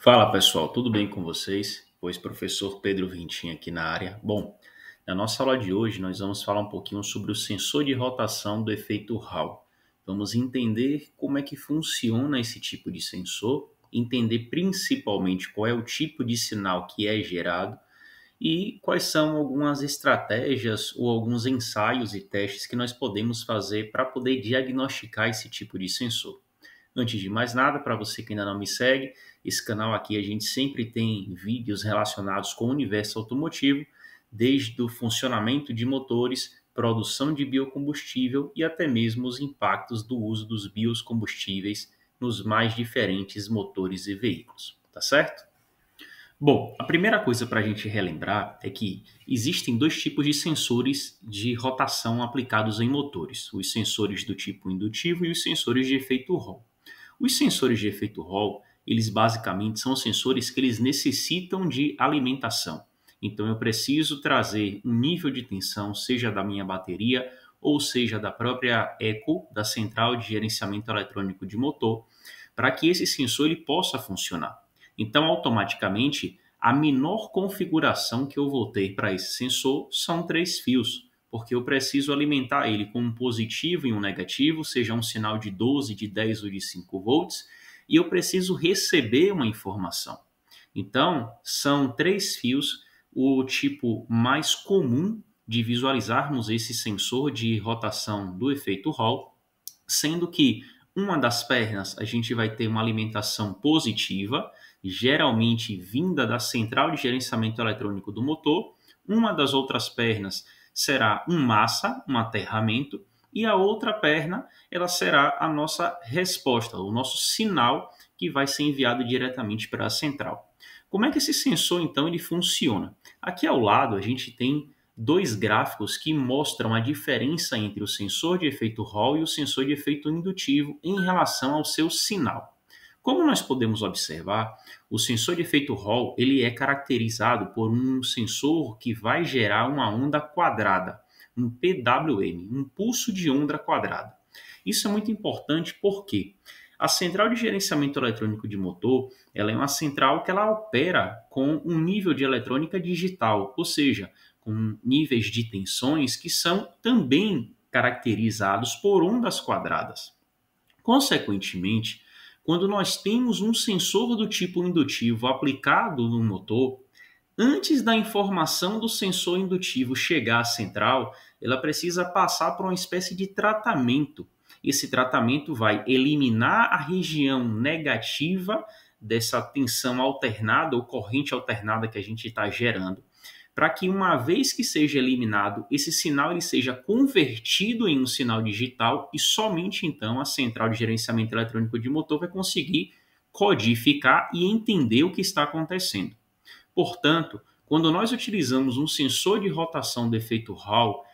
Fala pessoal, tudo bem com vocês? Pois professor Pedro Vintim aqui na área. Bom, na nossa aula de hoje nós vamos falar um pouquinho sobre o sensor de rotação do efeito Hall. Vamos entender como é que funciona esse tipo de sensor, entender principalmente qual é o tipo de sinal que é gerado e quais são algumas estratégias ou alguns ensaios e testes que nós podemos fazer para poder diagnosticar esse tipo de sensor. Antes de mais nada, para você que ainda não me segue, esse canal aqui a gente sempre tem vídeos relacionados com o universo automotivo, desde o funcionamento de motores, produção de biocombustível e até mesmo os impactos do uso dos biocombustíveis nos mais diferentes motores e veículos, tá certo? Bom, a primeira coisa para a gente relembrar é que existem dois tipos de sensores de rotação aplicados em motores: os sensores do tipo indutivo e os sensores de efeito Hall. Os sensores de efeito Hall, eles basicamente são sensores que eles necessitam de alimentação. Então eu preciso trazer um nível de tensão, seja da minha bateria ou seja da própria ECO, da central de gerenciamento eletrônico de motor, para que esse sensor ele possa funcionar. Então, automaticamente, a menor configuração que eu vou ter para esse sensor são 3 fios, porque eu preciso alimentar ele com um positivo e um negativo, seja um sinal de 12, de 10 ou de 5 volts, e eu preciso receber uma informação. Então, são 3 fios, o tipo mais comum de visualizarmos esse sensor de rotação do efeito Hall, sendo que uma das pernas a gente vai ter uma alimentação positiva, geralmente vinda da central de gerenciamento eletrônico do motor. Uma das outras pernas será um massa, um aterramento, e a outra perna ela será a nossa resposta, o nosso sinal que vai ser enviado diretamente para a central. Como é que esse sensor então ele funciona? Aqui ao lado a gente tem dois gráficos que mostram a diferença entre o sensor de efeito Hall e o sensor de efeito indutivo em relação ao seu sinal. Como nós podemos observar, o sensor de efeito Hall ele é caracterizado por um sensor que vai gerar uma onda quadrada, um PWM, um pulso de onda quadrada. Isso é muito importante porque a central de gerenciamento eletrônico de motor ela é uma central que ela opera com um nível de eletrônica digital, ou seja, com níveis de tensões que são também caracterizados por ondas quadradas. Consequentemente, quando nós temos um sensor do tipo indutivo aplicado no motor, antes da informação do sensor indutivo chegar à central, ela precisa passar por uma espécie de tratamento. Esse tratamento vai eliminar a região negativa dessa tensão alternada ou corrente alternada que a gente está gerando, para que uma vez que seja eliminado, esse sinal ele seja convertido em um sinal digital e somente então a central de gerenciamento eletrônico de motor vai conseguir codificar e entender o que está acontecendo. Portanto, quando nós utilizamos um sensor de rotação de efeito Hall,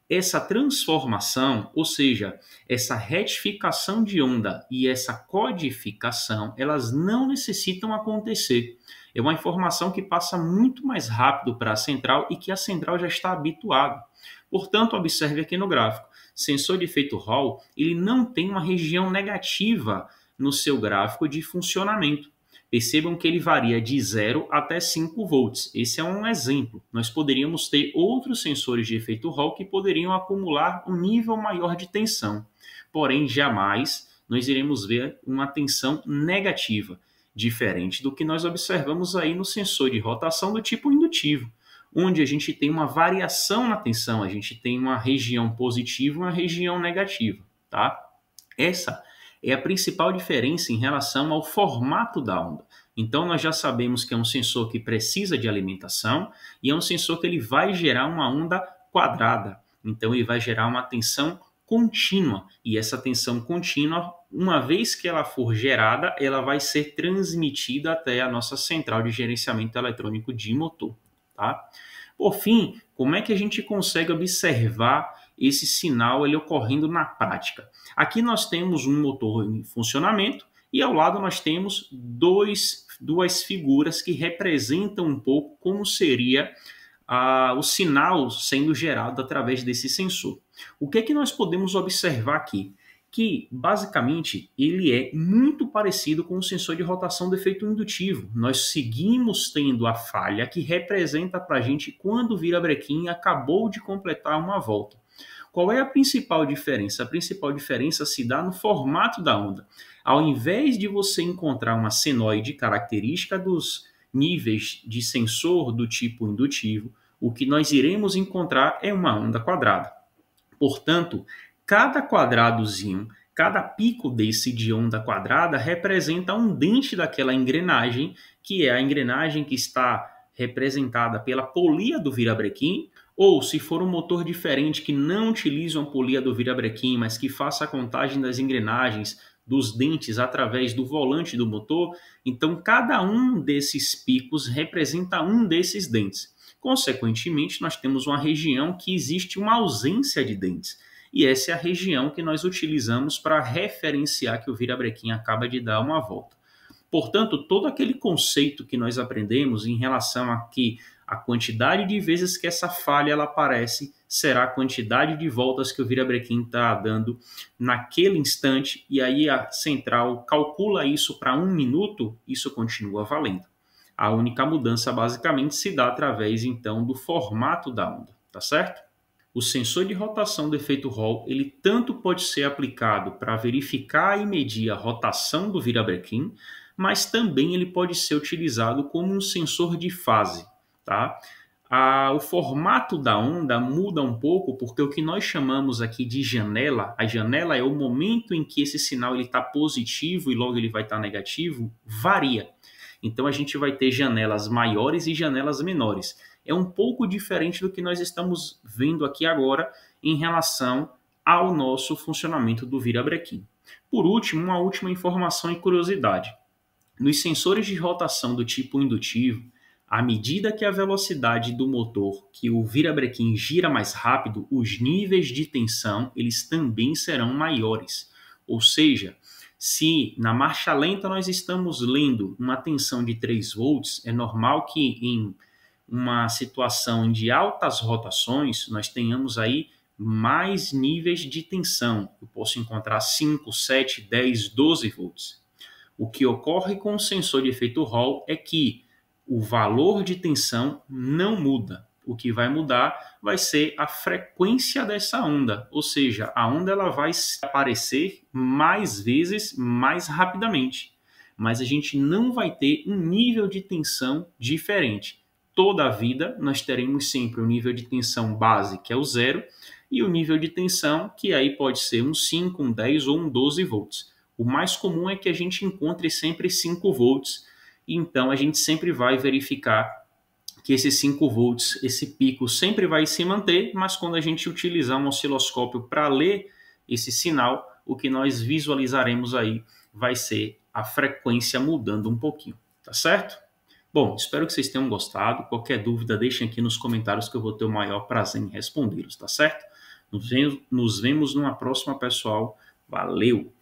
essa transformação, ou seja, essa retificação de onda e essa codificação, elas não necessitam acontecer. É uma informação que passa muito mais rápido para a central e que a central já está habituada. Portanto, observe aqui no gráfico. Sensor de efeito Hall, ele não tem uma região negativa no seu gráfico de funcionamento. Percebam que ele varia de 0 até 5 volts. Esse é um exemplo. Nós poderíamos ter outros sensores de efeito Hall que poderiam acumular um nível maior de tensão. Porém, jamais nós iremos ver uma tensão negativa, diferente do que nós observamos aí no sensor de rotação do tipo indutivo, onde a gente tem uma variação na tensão, a gente tem uma região positiva e uma região negativa, tá? Essa é a principal diferença em relação ao formato da onda. Então, nós já sabemos que é um sensor que precisa de alimentação e é um sensor que ele vai gerar uma onda quadrada. Então, ele vai gerar uma tensão contínua. E essa tensão contínua, uma vez que ela for gerada, ela vai ser transmitida até a nossa central de gerenciamento eletrônico de motor. Tá? Por fim, como é que a gente consegue observar esse sinal ele ocorrendo na prática? Aqui nós temos um motor em funcionamento e ao lado nós temos duas figuras que representam um pouco como seria o sinal sendo gerado através desse sensor. O que é que nós podemos observar aqui? que basicamente ele é muito parecido com o sensor de rotação do efeito indutivo. Nós seguimos tendo a falha que representa para a gente quando o virabrequim acabou de completar uma volta. Qual é a principal diferença? A principal diferença se dá no formato da onda. Ao invés de você encontrar uma senoide característica dos níveis de sensor do tipo indutivo, o que nós iremos encontrar é uma onda quadrada. Portanto, cada quadradozinho, cada pico desse de onda quadrada representa um dente daquela engrenagem, que é a engrenagem que está representada pela polia do virabrequim, ou se for um motor diferente que não utilize uma polia do virabrequim, mas que faça a contagem das engrenagens, dos dentes através do volante do motor, então cada um desses picos representa um desses dentes. Consequentemente, nós temos uma região que existe uma ausência de dentes. E essa é a região que nós utilizamos para referenciar que o virabrequim acaba de dar uma volta. Portanto, todo aquele conceito que nós aprendemos em relação a que a quantidade de vezes que essa falha ela aparece será a quantidade de voltas que o virabrequim está dando naquele instante, e aí a central calcula isso para 1 minuto, isso continua valendo. A única mudança basicamente se dá através então do formato da onda, tá certo? O sensor de rotação do efeito Hall, ele tanto pode ser aplicado para verificar e medir a rotação do virabrequim, mas também ele pode ser utilizado como um sensor de fase, tá? O formato da onda muda um pouco porque o que nós chamamos aqui de janela, a janela é o momento em que esse sinal está positivo e logo ele vai estar negativo, varia. Então a gente vai ter janelas maiores e janelas menores. É um pouco diferente do que nós estamos vendo aqui agora em relação ao nosso funcionamento do virabrequim. Por último, uma última informação e curiosidade. Nos sensores de rotação do tipo indutivo, à medida que a velocidade do motor, que o virabrequim gira mais rápido, os níveis de tensão eles também serão maiores. Ou seja, se na marcha lenta nós estamos lendo uma tensão de 3 volts, é normal que em uma situação de altas rotações nós tenhamos aí mais níveis de tensão. Eu posso encontrar 5, 7, 10, 12 volts. O que ocorre com o sensor de efeito Hall é que o valor de tensão não muda. O que vai mudar vai ser a frequência dessa onda, ou seja, a onda ela vai aparecer mais vezes mais rapidamente, mas a gente não vai ter um nível de tensão diferente. Toda a vida nós teremos sempre o nível de tensão base, que é o 0, e o nível de tensão, que aí pode ser um 5, um 10 ou um 12 volts. O mais comum é que a gente encontre sempre 5 volts, então a gente sempre vai verificar que esses 5 volts, esse pico sempre vai se manter, mas quando a gente utilizar um osciloscópio para ler esse sinal, o que nós visualizaremos aí vai ser a frequência mudando um pouquinho, tá certo? Bom, espero que vocês tenham gostado. Qualquer dúvida, deixem aqui nos comentários que eu vou ter o maior prazer em respondê-los, tá certo? Nos vemos numa próxima, pessoal. Valeu!